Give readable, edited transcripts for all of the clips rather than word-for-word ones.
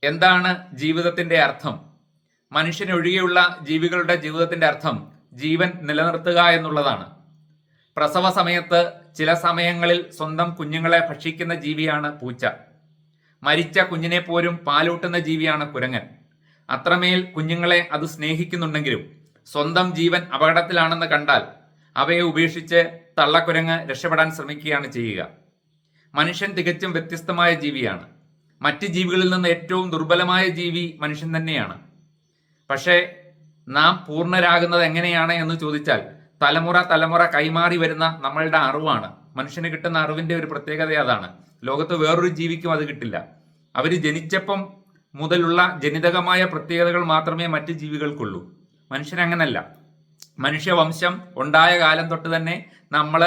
എന്താണ് ജീവിതത്തിന്റെ അർത്ഥം? മനുഷ്യനൊഴികെയുള്ള ജീവികളുടെ ജീവിതത്തിന്റെ അർത്ഥം ജീവൻ നിലനിർത്തുക എന്നുള്ളതാണ്. പ്രസവ സമയത്ത് ചില സമയങ്ങളിൽ സ്വന്തം കുഞ്ഞുങ്ങളെ ഭക്ഷിക്കുന്ന ജീവിയാണ് പൂച്ച. മരിച്ച കുഞ്ഞിനെ പോലും പാലൂട്ടുന്ന ജീവിയാണ് കുരങ്ങൻ. അത്രമേൽ കുഞ്ഞുങ്ങളെ അത് സ്നേഹിക്കുന്നുണ്ടെങ്കിലും സ്വന്തം ജീവൻ അപകടത്തിലാണെന്ന് കണ്ടാൽ അവയെ ഉപേക്ഷിച്ച് തള്ളക്കുരങ്ങ് രക്ഷപ്പെടാൻ ശ്രമിക്കുകയാണ് ചെയ്യുക. മനുഷ്യൻ തികച്ചും വ്യത്യസ്തമായ ജീവിയാണ്. മറ്റ് ജീവികളിൽ നിന്ന് ഏറ്റവും ദുർബലമായ ജീവി മനുഷ്യൻ തന്നെയാണ്. പക്ഷേ നാം പൂർണ്ണരാകുന്നത് എങ്ങനെയാണ് എന്ന് ചോദിച്ചാൽ തലമുറ കൈമാറി വരുന്ന നമ്മളുടെ അറിവാണ്. മനുഷ്യന് കിട്ടുന്ന അറിവിന്റെ ഒരു പ്രത്യേകത അതാണ്. ലോകത്ത് വേറൊരു ജീവിക്കും അത് കിട്ടില്ല. അവർ ജനിച്ചപ്പം മുതലുള്ള ജനിതകമായ പ്രത്യേകതകൾ മാത്രമേ മറ്റ് ജീവികൾക്കുള്ളൂ. മനുഷ്യനങ്ങനല്ല. മനുഷ്യവംശം ഉണ്ടായ കാലം തൊട്ട് തന്നെ നമ്മൾ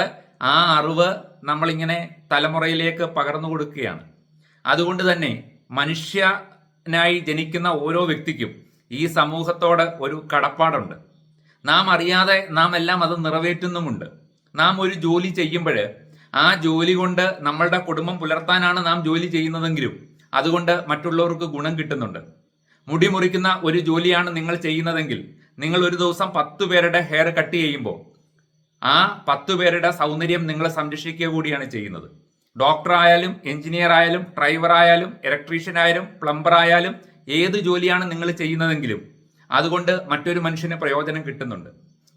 ആ അറിവ് നമ്മളിങ്ങനെ തലമുറയിലേക്ക് പകർന്നു കൊടുക്കുകയാണ്. അതുകൊണ്ട് തന്നെ മനുഷ്യനായി ജനിക്കുന്ന ഓരോ വ്യക്തിക്കും ഈ സമൂഹത്തോട് ഒരു കടപ്പാടുണ്ട്. നാം അറിയാതെ നാം എല്ലാം അത് നിറവേറ്റുന്നുമുണ്ട്. നാം ഒരു ജോലി ചെയ്യുമ്പോൾ ആ ജോലി കൊണ്ട് നമ്മളുടെ കുടുംബം പുലർത്താനാണ് നാം ജോലി ചെയ്യുന്നതെങ്കിലും അതുകൊണ്ട് മറ്റുള്ളവർക്ക് ഗുണം കിട്ടുന്നുണ്ട്. മുടി മുറിക്കുന്ന ഒരു ജോലിയാണ് നിങ്ങൾ ചെയ്യുന്നതെങ്കിൽ നിങ്ങൾ ഒരു ദിവസം 10 പേരുടെ ഹെയർ കട്ട് ചെയ്യുമ്പോൾ ആ 10 പേരുടെ സൗന്ദര്യം നിങ്ങൾ സംരക്ഷിക്കുക കൂടിയാണ് ചെയ്യുന്നത്. ഡോക്ടർ ആയാലും എഞ്ചിനീയർ ആയാലും ഡ്രൈവർ ആയാലും ഇലക്ട്രീഷ്യൻ ആയാലും പ്ലംബർ ആയാലും ഏത് ജോലിയാണ് നിങ്ങൾ ചെയ്യുന്നതെങ്കിലും അതുകൊണ്ട് മറ്റൊരു മനുഷ്യന് പ്രയോജനം കിട്ടുന്നുണ്ട്.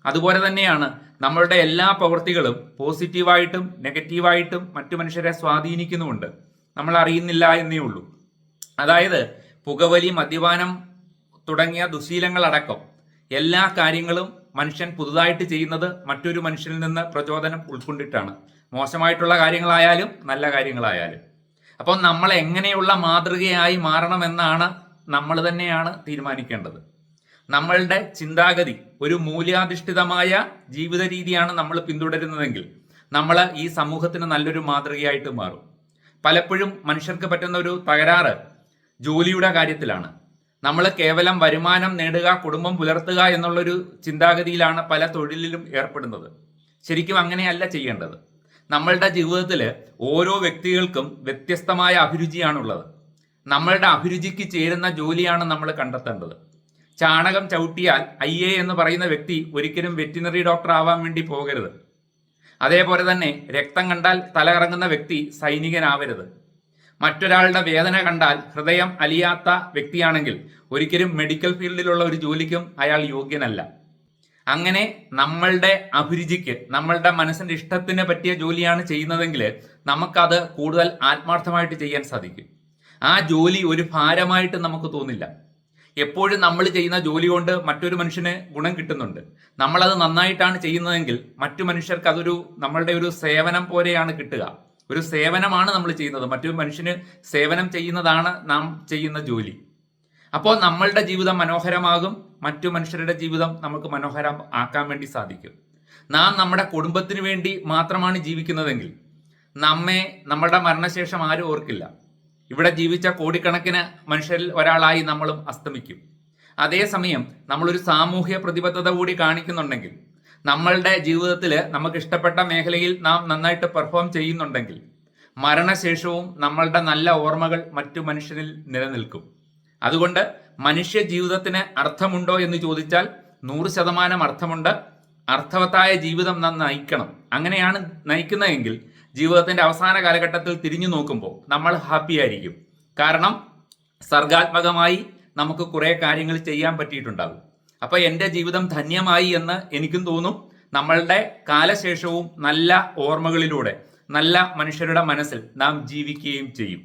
അതുപോലെ തന്നെയാണ് നമ്മളുടെ എല്ലാ പ്രവൃത്തികളും പോസിറ്റീവായിട്ടും നെഗറ്റീവായിട്ടും മറ്റു മനുഷ്യരെ സ്വാധീനിക്കുന്നുമുണ്ട്. നമ്മൾ അറിയുന്നില്ല എന്നേ ഉള്ളൂ. അതായത് പുകവലി, മദ്യപാനം തുടങ്ങിയ ദുശീലങ്ങളടക്കം എല്ലാ കാര്യങ്ങളും മനുഷ്യൻ പുതുതായിട്ട് ചെയ്യുന്നത് മറ്റൊരു മനുഷ്യനിൽ നിന്ന് പ്രചോദനം ഉൾക്കൊണ്ടിട്ടാണ്. മോശമായിട്ടുള്ള കാര്യങ്ങളായാലും നല്ല കാര്യങ്ങളായാലും. അപ്പോൾ നമ്മൾ എങ്ങനെയുള്ള മാതൃകയായി മാറണമെന്നാണ് നമ്മൾ തന്നെയാണ് തീരുമാനിക്കേണ്ടത്. നമ്മളുടെ ചിന്താഗതി ഒരു മൂല്യാധിഷ്ഠിതമായ ജീവിത രീതിയാണ് നമ്മൾ പിന്തുടരുന്നതെങ്കിൽ നമ്മൾ ഈ സമൂഹത്തിന് നല്ലൊരു മാതൃകയായിട്ട് മാറും. പലപ്പോഴും മനുഷ്യർക്ക് പറ്റുന്ന ഒരു തകരാറ് ജോലിയുടെ കാര്യത്തിലാണ്. നമ്മൾ കേവലം വരുമാനം നേടുക, കുടുംബം പുലർത്തുക എന്നുള്ളൊരു ചിന്താഗതിയിലാണ് പല തൊഴിലിലും ഏർപ്പെടുന്നത്. ശരിക്കും അങ്ങനെയല്ല ചെയ്യേണ്ടത്. നമ്മളുടെ ജീവിതത്തിൽ ഓരോ വ്യക്തികൾക്കും വ്യത്യസ്തമായ അഭിരുചിയാണുള്ളത്. നമ്മളുടെ അഭിരുചിക്ക് ചേരുന്ന ജോലിയാണ് നമ്മൾ കണ്ടെത്തേണ്ടത്. ചാണകം ചവിട്ടിയാൽ IA എന്ന് പറയുന്ന വ്യക്തി ഒരിക്കലും വെറ്റിനറി ഡോക്ടർ ആവാൻ വേണ്ടി പോകരുത്. അതേപോലെ തന്നെ രക്തം കണ്ടാൽ തലകറങ്ങുന്ന വ്യക്തി സൈനികനാവരുത്. മറ്റൊരാളുടെ വേദന കണ്ടാൽ ഹൃദയം അലിയാത്ത വ്യക്തിയാണെങ്കിൽ ഒരിക്കലും മെഡിക്കൽ ഫീൽഡിലുള്ള ഒരു ജോലിക്കും അയാൾ യോഗ്യനല്ല. അങ്ങനെ നമ്മളുടെ അഭിരുചിക്ക്, നമ്മളുടെ മനസ്സിന്റെ ഇഷ്ടത്തിന് പറ്റിയ ജോലിയാണ് ചെയ്യുന്നതെങ്കിൽ നമുക്കത് കൂടുതൽ ആത്മാർത്ഥമായിട്ട് ചെയ്യാൻ സാധിക്കും. ആ ജോലി ഒരു ഭാരമായിട്ട് നമുക്ക് തോന്നില്ല. എപ്പോഴും നമ്മൾ ചെയ്യുന്ന ജോലി കൊണ്ട് മറ്റൊരു മനുഷ്യന് ഗുണം കിട്ടുന്നുണ്ട്. നമ്മളത് നന്നായിട്ടാണ് ചെയ്യുന്നതെങ്കിൽ മറ്റു മനുഷ്യർക്ക് അതൊരു നമ്മളുടെ ഒരു സേവനം പോലെയാണ് കിട്ടുക. ഒരു സേവനമാണ് നമ്മൾ ചെയ്യുന്നത്. മറ്റൊരു മനുഷ്യന് സേവനം ചെയ്യുന്നതാണ് നാം ചെയ്യുന്ന ജോലി. അപ്പോൾ നമ്മളുടെ ജീവിതം മനോഹരമാകും, മറ്റു മനുഷ്യരുടെ ജീവിതം നമുക്ക് മനോഹരം ആക്കാൻ വേണ്ടി സാധിക്കും. നാം നമ്മുടെ കുടുംബത്തിന് വേണ്ടി മാത്രമാണ് ജീവിക്കുന്നതെങ്കിൽ നമ്മെ നമ്മുടെ മരണശേഷം ആരും ഓർക്കില്ല. ഇവിടെ ജീവിച്ച കോടിക്കണക്കിന് മനുഷ്യരിൽ ഒരാളായി നമ്മളും അസ്തമിക്കും. അതേസമയം നമ്മളൊരു സാമൂഹ്യ പ്രതിബദ്ധത കൂടി കാണിക്കുന്നുണ്ടെങ്കിൽ, നമ്മളുടെ ജീവിതത്തിൽ നമുക്ക് ഇഷ്ടപ്പെട്ട മേഖലയിൽ നാം നന്നായിട്ട് പെർഫോം ചെയ്യുന്നുണ്ടെങ്കിൽ മരണശേഷവും നമ്മളുടെ നല്ല ഓർമ്മകൾ മറ്റു മനുഷ്യരിൽ നിലനിൽക്കും. അതുകൊണ്ട് മനുഷ്യ ജീവിതത്തിന് അർത്ഥമുണ്ടോ എന്ന് ചോദിച്ചാൽ 100% അർത്ഥമുണ്ട്. അർത്ഥവത്തായ ജീവിതം നാം നയിക്കണം. അങ്ങനെയാണ് നയിക്കുന്നതെങ്കിൽ ജീവിതത്തിന്റെ അവസാന കാലഘട്ടത്തിൽ തിരിഞ്ഞു നോക്കുമ്പോൾ നമ്മൾ ഹാപ്പി ആയിരിക്കും. കാരണം സർഗാത്മകമായി നമുക്ക് കുറെ കാര്യങ്ങൾ ചെയ്യാൻ പറ്റിയിട്ടുണ്ടാകും. അപ്പൊ എൻ്റെ ജീവിതം ധന്യമായി എന്ന് എനിക്കും തോന്നും. നമ്മളുടെ കാലശേഷവും നല്ല ഓർമ്മകളിലൂടെ നല്ല മനുഷ്യരുടെ മനസ്സിൽ നാം ജീവിക്കുകയും ചെയ്യും.